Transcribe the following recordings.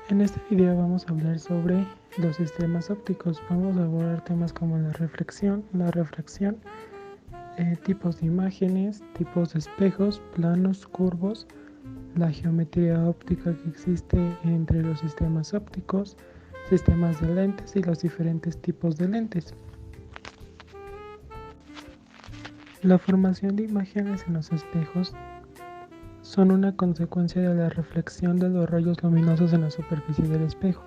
En este video vamos a hablar sobre los sistemas ópticos. Vamos a abordar temas como la reflexión, tipos de imágenes, tipos de espejos, planos, curvos, la geometría óptica que existe entre los sistemas ópticos, sistemas de lentes y los diferentes tipos de lentes. La formación de imágenes en los espejos son una consecuencia de la reflexión de los rayos luminosos en la superficie del espejo.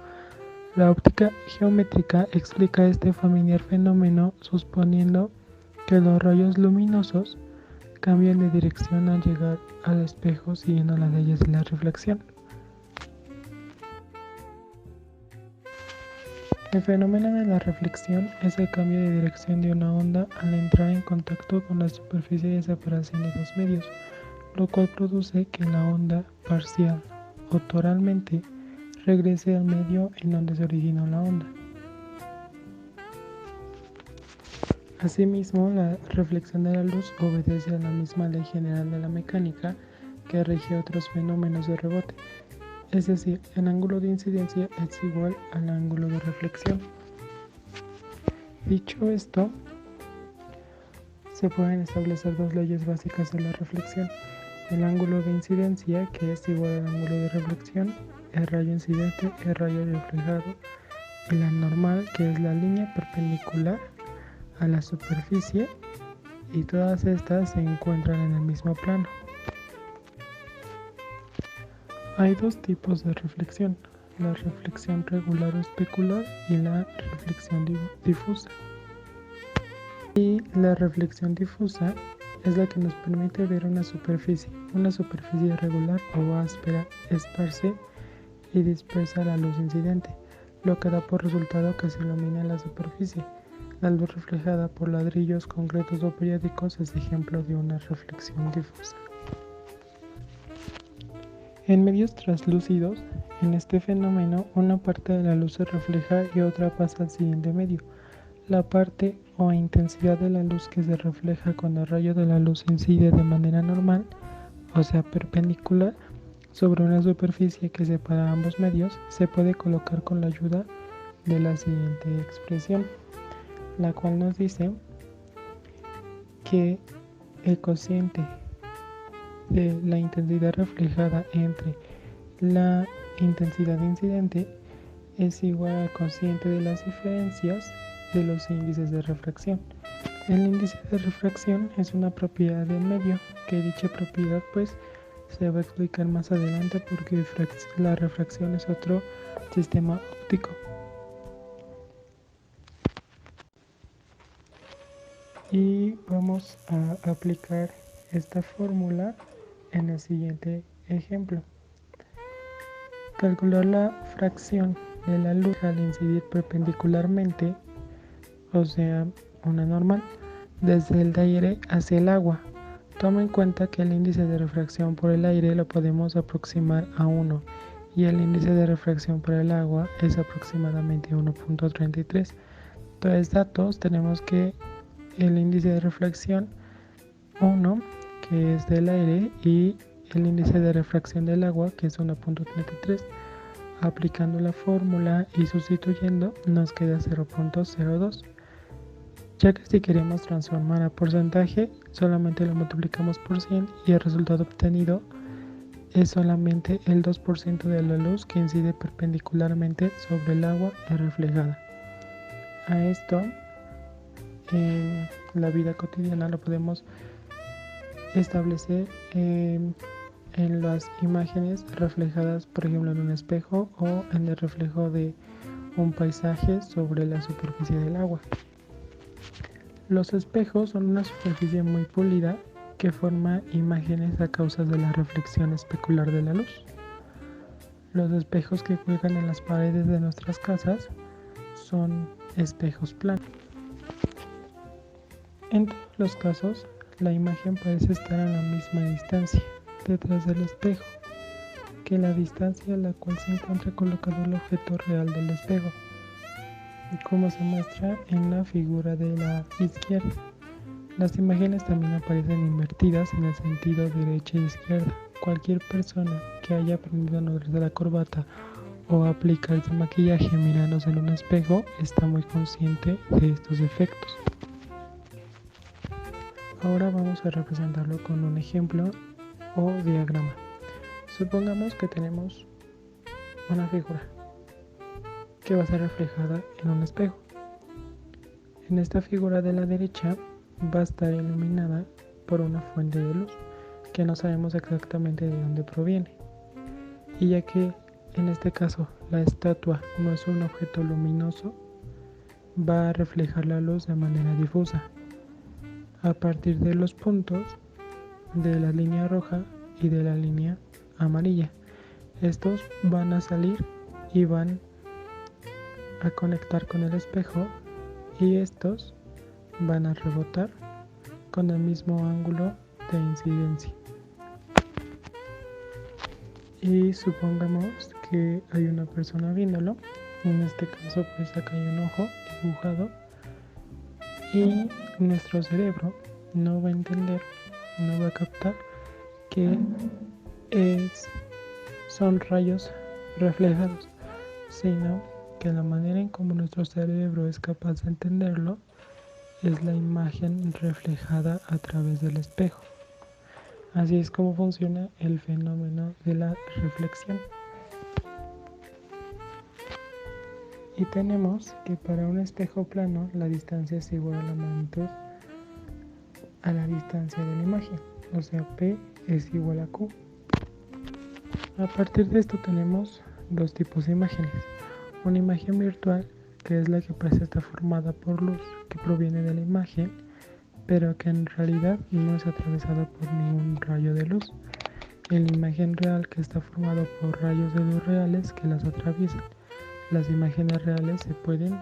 La óptica geométrica explica este familiar fenómeno suponiendo que los rayos luminosos cambian de dirección al llegar al espejo siguiendo las leyes de la reflexión. El fenómeno de la reflexión es el cambio de dirección de una onda al entrar en contacto con la superficie de separación de dos medios, lo cual produce que la onda parcial o tonalmente regrese al medio en donde se originó la onda. Asimismo, la reflexión de la luz obedece a la misma ley general de la mecánica que rige otros fenómenos de rebote, es decir, el ángulo de incidencia es igual al ángulo de reflexión. Dicho esto, se pueden establecer dos leyes básicas de la reflexión: el ángulo de incidencia, que es igual al ángulo de reflexión, el rayo incidente, el rayo reflejado, y la normal, que es la línea perpendicular a la superficie, y todas estas se encuentran en el mismo plano. Hay dos tipos de reflexión: la reflexión regular o especular y la reflexión difusa. Y la reflexión difusa es la que nos permite ver una superficie regular o áspera, esparce y dispersa la luz incidente, lo que da por resultado que se ilumina la superficie. La luz reflejada por ladrillos, concretos o periódicos es ejemplo de una reflexión difusa. En medios translúcidos, en este fenómeno, una parte de la luz se refleja y otra pasa al siguiente medio. La parte o intensidad de la luz que se refleja cuando el rayo de la luz incide de manera normal, o sea perpendicular, sobre una superficie que separa ambos medios, se puede colocar con la ayuda de la siguiente expresión, la cual nos dice que el cociente de la intensidad reflejada entre la intensidad incidente es igual al cociente de las diferencias de los índices de refracción. El índice de refracción es una propiedad del medio, que dicha propiedad se va a explicar más adelante porque la refracción es otro sistema óptico. Y vamos a aplicar esta fórmula en el siguiente ejemplo. Calcular la fracción de la luz al incidir perpendicularmente, o sea, una normal, desde el aire hacia el agua. Toma en cuenta que el índice de refracción por el aire lo podemos aproximar a 1 y el índice de refracción por el agua es aproximadamente 1.33. Entonces, datos, tenemos que el índice de refracción 1, que es del aire, y el índice de refracción del agua, que es 1.33. Aplicando la fórmula y sustituyendo, nos queda 0.02. Ya que si queremos transformar a porcentaje, solamente lo multiplicamos por 100 y el resultado obtenido es solamente el 2% de la luz que incide perpendicularmente sobre el agua es reflejada. A esto, en la vida cotidiana lo podemos establecer en las imágenes reflejadas, por ejemplo, en un espejo o en el reflejo de un paisaje sobre la superficie del agua. Los espejos son una superficie muy pulida que forma imágenes a causa de la reflexión especular de la luz. Los espejos que cuelgan en las paredes de nuestras casas son espejos planos. En todos los casos, la imagen parece estar a la misma distancia detrás del espejo que la distancia a la cual se encuentra colocado el objeto real del espejo, como se muestra en la figura de la izquierda. Las imágenes también aparecen invertidas en el sentido derecha e izquierda. Cualquier persona que haya aprendido a enrollarse la corbata o aplicarse maquillaje mirándose en un espejo está muy consciente de estos efectos. Ahora vamos a representarlo con un ejemplo o diagrama. Supongamos que tenemos una figura que va a ser reflejada en un espejo. En esta figura de la derecha va a estar iluminada por una fuente de luz que no sabemos exactamente de dónde proviene. Y ya que en este caso la estatua no es un objeto luminoso, va a reflejar la luz de manera difusa a partir de los puntos de la línea roja y de la línea amarilla. Estos van a salir y van a conectar con el espejo y estos van a rebotar con el mismo ángulo de incidencia. Y supongamos que hay una persona viéndolo. En este caso pues acá hay un ojo dibujado y nuestro cerebro no va a entender, no va a captar que son rayos reflejados, sino que la manera en cómo nuestro cerebro es capaz de entenderlo es la imagen reflejada a través del espejo. Así es como funciona el fenómeno de la reflexión. Y tenemos que para un espejo plano la distancia es igual a la magnitud a la distancia de la imagen, o sea P es igual a Q. A partir de esto tenemos dos tipos de imágenes. Una imagen virtual, que es la que parece estar formada por luz que proviene de la imagen, pero que en realidad no es atravesada por ningún rayo de luz. Y la imagen real, que está formada por rayos de luz reales que las atraviesan. Las imágenes reales se pueden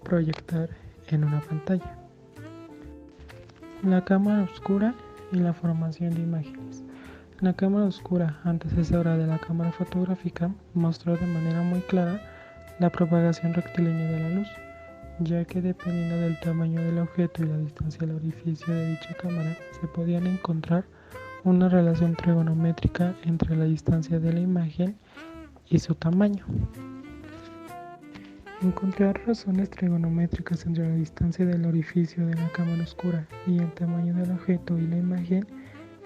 proyectar en una pantalla. La cámara oscura y la formación de imágenes. La cámara oscura, antecesora de la cámara fotográfica, mostró de manera muy clara la propagación rectilínea de la luz, ya que dependiendo del tamaño del objeto y la distancia al orificio de dicha cámara, se podían encontrar una relación trigonométrica entre la distancia de la imagen y su tamaño. Encontrar razones trigonométricas entre la distancia del orificio de la cámara oscura y el tamaño del objeto y la imagen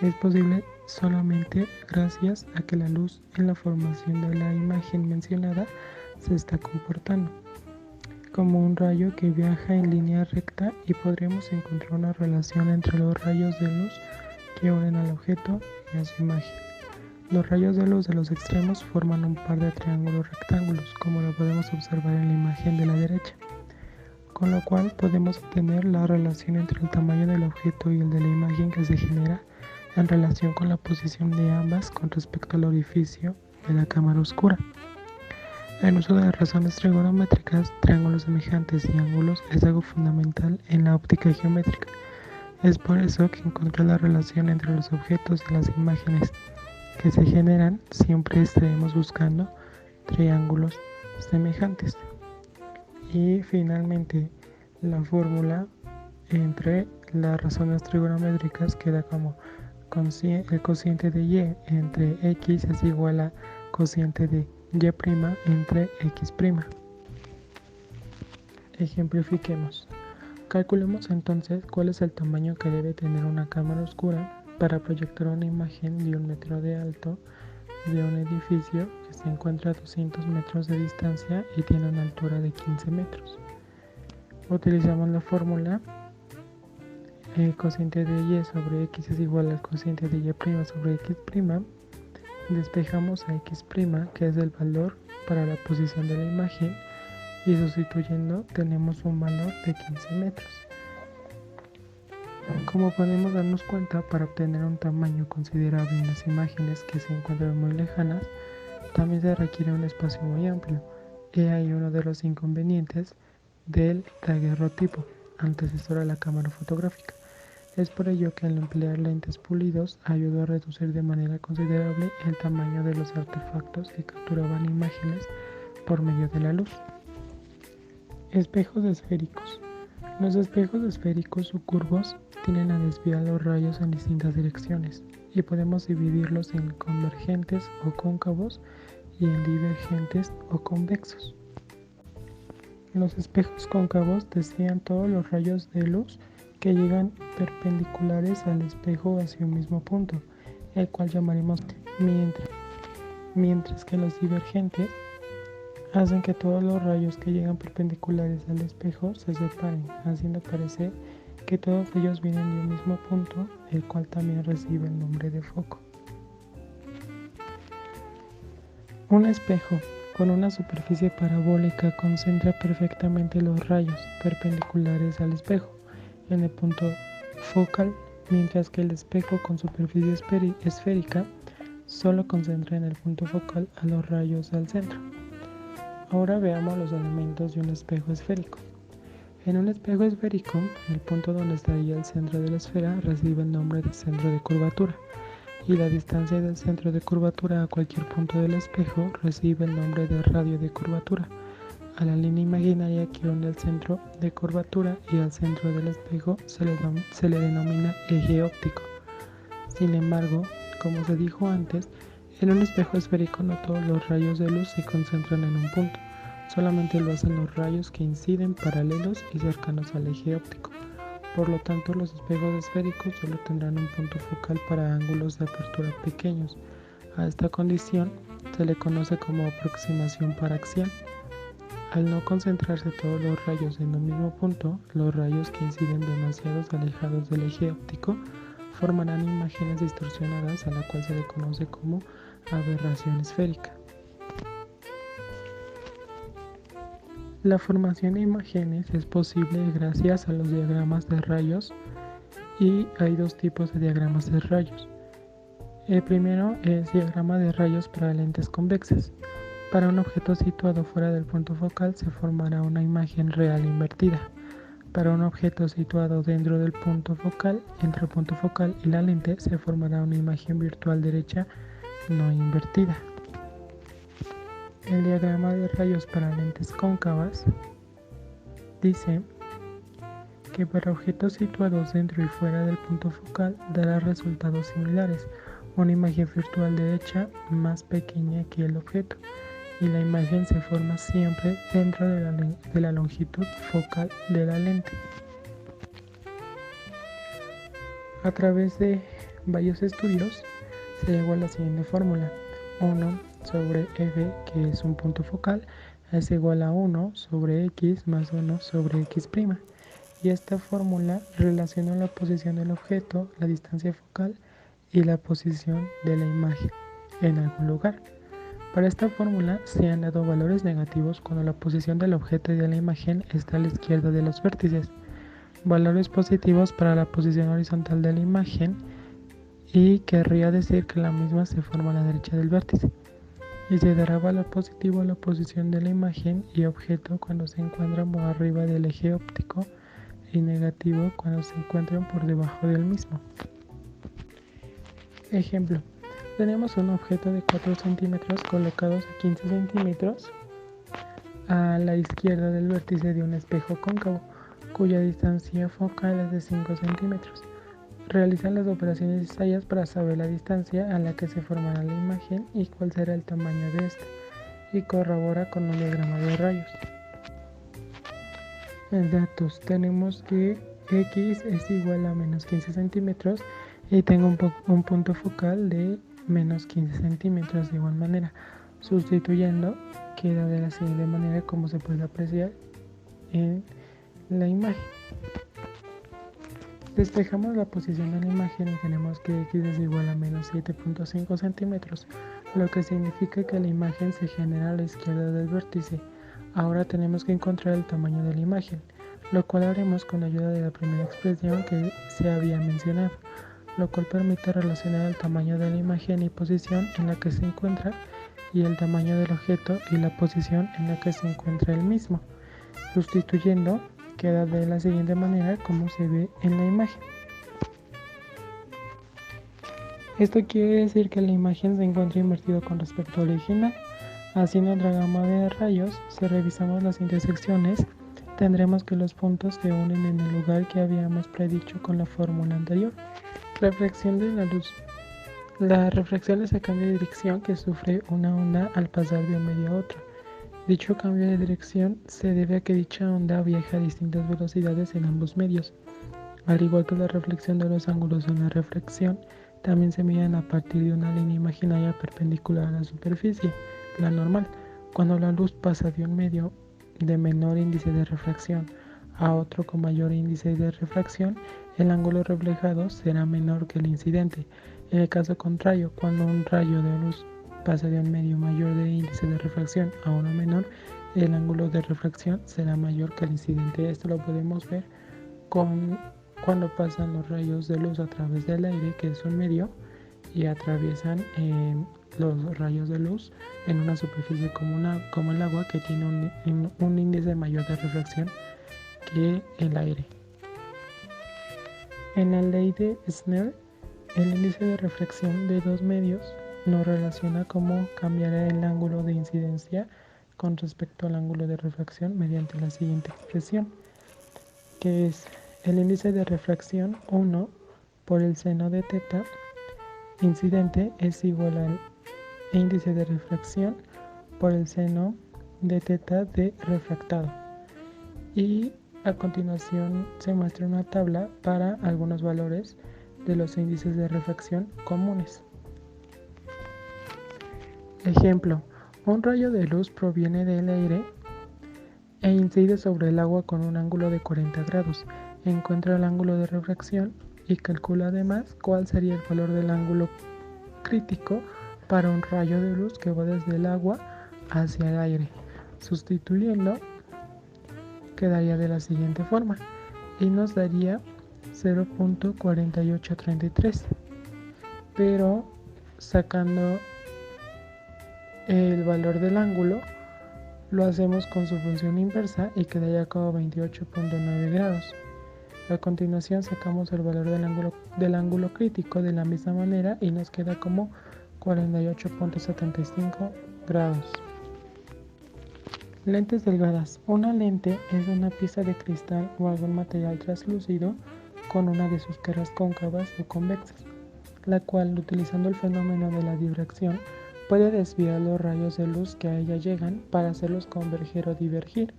es posible solamente gracias a que la luz en la formación de la imagen mencionada se está comportando como un rayo que viaja en línea recta y podremos encontrar una relación entre los rayos de luz que unen al objeto y a su imagen. Los rayos de luz de los extremos forman un par de triángulos rectángulos, como lo podemos observar en la imagen de la derecha, con lo cual podemos obtener la relación entre el tamaño del objeto y el de la imagen que se genera en relación con la posición de ambas con respecto al orificio de la cámara oscura. El uso de las razones trigonométricas, triángulos semejantes y ángulos es algo fundamental en la óptica geométrica. Es por eso que encontrar la relación entre los objetos y las imágenes que se generan siempre estaremos buscando triángulos semejantes. Y finalmente la fórmula entre las razones trigonométricas queda como el cociente de y entre x es igual a cociente de y' entre x'. Ejemplifiquemos. Calculemos entonces cuál es el tamaño que debe tener una cámara oscura para proyectar una imagen de 1 metro de alto de un edificio que se encuentra a 200 metros de distancia y tiene una altura de 15 metros. Utilizamos la fórmula el cociente de y sobre x es igual al cociente de y' sobre x'. Despejamos a x', que es el valor para la posición de la imagen, y sustituyendo tenemos un valor de 15 metros. Como podemos darnos cuenta, para obtener un tamaño considerable en las imágenes que se encuentran muy lejanas, también se requiere un espacio muy amplio. He ahí uno de los inconvenientes del daguerrotipo, antecesor a la cámara fotográfica. Es por ello que al emplear lentes pulidos ayudó a reducir de manera considerable el tamaño de los artefactos que capturaban imágenes por medio de la luz. Espejos esféricos. Los espejos esféricos o curvos tienden a desviar los rayos en distintas direcciones y podemos dividirlos en convergentes o cóncavos y en divergentes o convexos. Los espejos cóncavos desvían todos los rayos de luz que llegan perpendiculares al espejo hacia un mismo punto, el cual llamaremos mientras que los divergentes hacen que todos los rayos que llegan perpendiculares al espejo se separen, haciendo parecer que todos ellos vienen de un mismo punto, el cual también recibe el nombre de foco. Un espejo con una superficie parabólica concentra perfectamente los rayos perpendiculares al espejo en el punto focal, mientras que el espejo con superficie esférica solo concentra en el punto focal a los rayos al centro. Ahora veamos los elementos de un espejo esférico. En un espejo esférico, el punto donde estaría el centro de la esfera recibe el nombre de centro de curvatura, y la distancia del centro de curvatura a cualquier punto del espejo recibe el nombre de radio de curvatura. A la línea imaginaria que une el centro de curvatura y al centro del espejo se le denomina eje óptico. Sin embargo, como se dijo antes, en un espejo esférico no todos los rayos de luz se concentran en un punto, solamente lo hacen los rayos que inciden paralelos y cercanos al eje óptico. Por lo tanto, los espejos esféricos solo tendrán un punto focal para ángulos de apertura pequeños. A esta condición se le conoce como aproximación paraxial. Al no concentrarse todos los rayos en un mismo punto, los rayos que inciden demasiado alejados del eje óptico formarán imágenes distorsionadas, a la cual se le conoce como aberración esférica. La formación de imágenes es posible gracias a los diagramas de rayos, y hay dos tipos de diagramas de rayos. El primero es diagrama de rayos para lentes convexas. Para un objeto situado fuera del punto focal se formará una imagen real invertida. Para un objeto situado dentro del punto focal, entre el punto focal y la lente, se formará una imagen virtual derecha no invertida. El diagrama de rayos para lentes cóncavas dice que para objetos situados dentro y fuera del punto focal dará resultados similares, una imagen virtual derecha más pequeña que el objeto, y la imagen se forma siempre dentro de la longitud focal de la lente. A través de varios estudios se llegó a la siguiente fórmula: 1 sobre f, que es un punto focal, es igual a 1 sobre x más 1 sobre x'. Y esta fórmula relaciona la posición del objeto, la distancia focal y la posición de la imagen en algún lugar. Para esta fórmula se han dado valores negativos cuando la posición del objeto y de la imagen está a la izquierda de los vértices, valores positivos para la posición horizontal de la imagen, y querría decir que la misma se forma a la derecha del vértice, y se dará valor positivo a la posición de la imagen y objeto cuando se encuentran por arriba del eje óptico, y negativo cuando se encuentran por debajo del mismo. Ejemplo: tenemos un objeto de 4 centímetros colocados a 15 centímetros a la izquierda del vértice de un espejo cóncavo, cuya distancia focal es de 5 centímetros. Realizan las operaciones necesarias para saber la distancia a la que se formará la imagen y cuál será el tamaño de esta, y corrobora con un diagrama de rayos. En datos tenemos que x es igual a menos 15 centímetros y tengo un punto focal de menos 15 centímetros. De igual manera, sustituyendo, queda de la siguiente manera, como se puede apreciar en la imagen. Despejamos la posición de la imagen y tenemos que x es igual a menos 7.5 centímetros, lo que significa que la imagen se genera a la izquierda del vértice. Ahora tenemos que encontrar el tamaño de la imagen, lo cual haremos con la ayuda de la primera expresión que se había mencionado, lo cual permite relacionar el tamaño de la imagen y posición en la que se encuentra, y el tamaño del objeto y la posición en la que se encuentra el mismo. Sustituyendo, queda de la siguiente manera como se ve en la imagen. Esto quiere decir que la imagen se encuentra invertida con respecto al original. Haciendo otra gama de rayos, si revisamos las intersecciones, tendremos que los puntos se unen en el lugar que habíamos predicho con la fórmula anterior. Reflexión de la luz. La refracción es el cambio de dirección que sufre una onda al pasar de un medio a otro. Dicho cambio de dirección se debe a que dicha onda viaja a distintas velocidades en ambos medios. Al igual que la reflexión de los ángulos en la refracción, también se miden a partir de una línea imaginaria perpendicular a la superficie, la normal. Cuando la luz pasa de un medio de menor índice de refracción a otro con mayor índice de refracción, el ángulo reflejado será menor que el incidente. En el caso contrario, cuando un rayo de luz pasa de un medio mayor de índice de refracción a uno menor, el ángulo de refracción será mayor que el incidente. Esto lo podemos ver cuando pasan los rayos de luz a través del aire, que es un medio, y atraviesan los rayos de luz en una superficie como el agua, que tiene un índice mayor de refracción que el aire. En la ley de Snell, el índice de refracción de dos medios nos relaciona cómo cambiará el ángulo de incidencia con respecto al ángulo de refracción mediante la siguiente expresión, que es el índice de refracción 1 por el seno de θ incidente es igual al índice de refracción por el seno de θ de refractado. Y a continuación se muestra una tabla para algunos valores de los índices de refracción comunes. Ejemplo, un rayo de luz proviene del aire e incide sobre el agua con un ángulo de 40 grados. Encuentra el ángulo de refracción y calcula además cuál sería el valor del ángulo crítico para un rayo de luz que va desde el agua hacia el aire. Sustituyendo, quedaría de la siguiente forma y nos daría 0.4833, pero sacando el valor del ángulo lo hacemos con su función inversa y quedaría como 28.9 grados. A continuación sacamos el valor del ángulo crítico de la misma manera y nos queda como 48.75 grados. Lentes delgadas. Una lente es una pieza de cristal o algún material translúcido con una de sus caras cóncavas o convexas, la cual, utilizando el fenómeno de la difracción, puede desviar los rayos de luz que a ella llegan para hacerlos converger o divergir,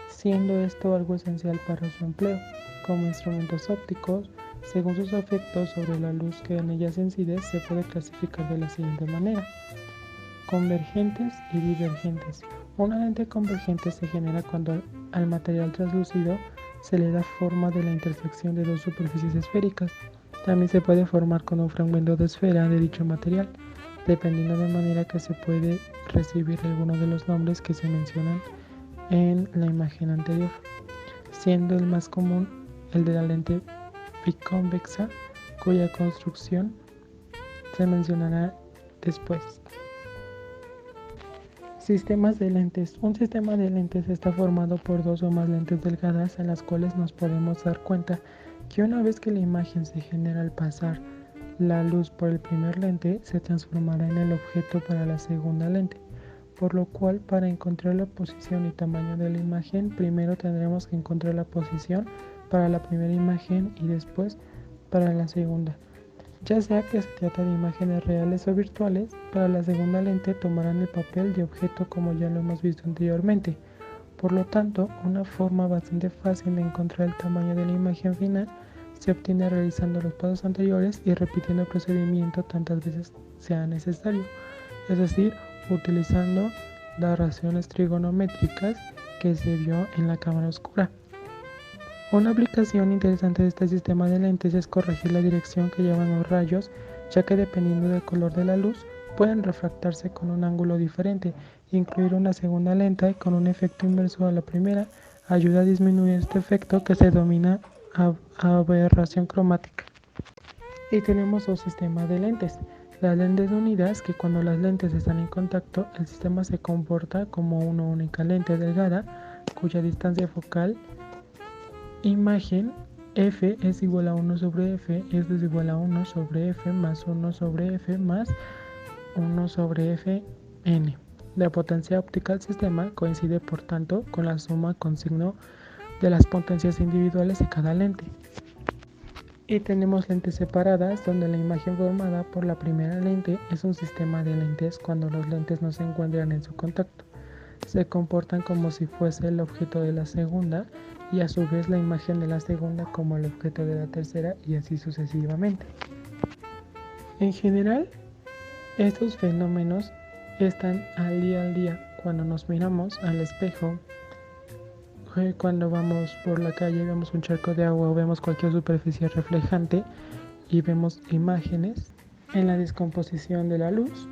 siendo esto algo esencial para su empleo como instrumentos ópticos. Según sus efectos sobre la luz que en ellas incide, se puede clasificar de la siguiente manera: convergentes y divergentes. Una lente convergente se genera cuando al material translúcido se le da forma de la intersección de dos superficies esféricas. También se puede formar con un fragmento de esfera de dicho material, dependiendo de manera que se puede recibir alguno de los nombres que se mencionan en la imagen anterior, siendo el más común el de la lente biconvexa, cuya construcción se mencionará después. Sistemas de lentes. Un sistema de lentes está formado por dos o más lentes delgadas en las cuales nos podemos dar cuenta que una vez que la imagen se genera al pasar la luz por el primer lente, se transformará en el objeto para la segunda lente, por lo cual para encontrar la posición y tamaño de la imagen, primero tendremos que encontrar la posición para la primera imagen y después para la segunda. Ya sea que se trata de imágenes reales o virtuales, para la segunda lente tomarán el papel de objeto como ya lo hemos visto anteriormente. Por lo tanto, una forma bastante fácil de encontrar el tamaño de la imagen final se obtiene realizando los pasos anteriores y repitiendo el procedimiento tantas veces sea necesario, es decir, utilizando las razones trigonométricas que se vio en la cámara oscura. Una aplicación interesante de este sistema de lentes es corregir la dirección que llevan los rayos, ya que dependiendo del color de la luz pueden refractarse con un ángulo diferente. Incluir una segunda lente con un efecto inverso a la primera ayuda a disminuir este efecto que se denomina aberración cromática. Y tenemos dos sistemas de lentes. Las lentes unidas, que cuando las lentes están en contacto, el sistema se comporta como una única lente delgada, cuya distancia focal imagen f es igual a 1 sobre f, esto es igual a 1 sobre f más 1 sobre f más 1 sobre f n. La potencia óptica del sistema coincide por tanto con la suma con signo de las potencias individuales de cada lente. Y tenemos lentes separadas, donde la imagen formada por la primera lente es un sistema de lentes cuando los lentes no se encuentran en su contacto. Se comportan como si fuese el objeto de la segunda y a su vez la imagen de la segunda como el objeto de la tercera y así sucesivamente. En general, estos fenómenos están al día cuando nos miramos al espejo, cuando vamos por la calle y vemos un charco de agua o vemos cualquier superficie reflejante y vemos imágenes en la descomposición de la luz,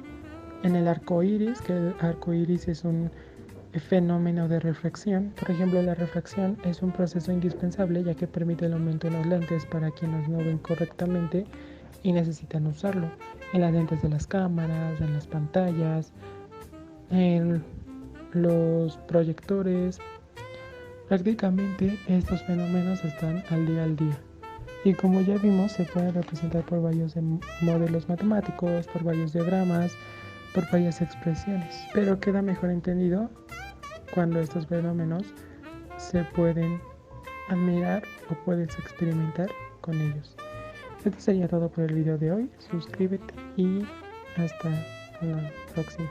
en el arco iris, que el arco iris es un fenómeno de refracción. Por ejemplo, la refracción es un proceso indispensable ya que permite el aumento de los lentes para quienes no ven correctamente y necesitan usarlo, en las lentes de las cámaras, en las pantallas, en los proyectores. Prácticamente estos fenómenos están al día y como ya vimos se pueden representar por varios modelos matemáticos, por varios diagramas, por varias expresiones, pero queda mejor entendido cuando estos fenómenos se pueden admirar o puedes experimentar con ellos. Esto sería todo por el video de hoy. Suscríbete y hasta la próxima.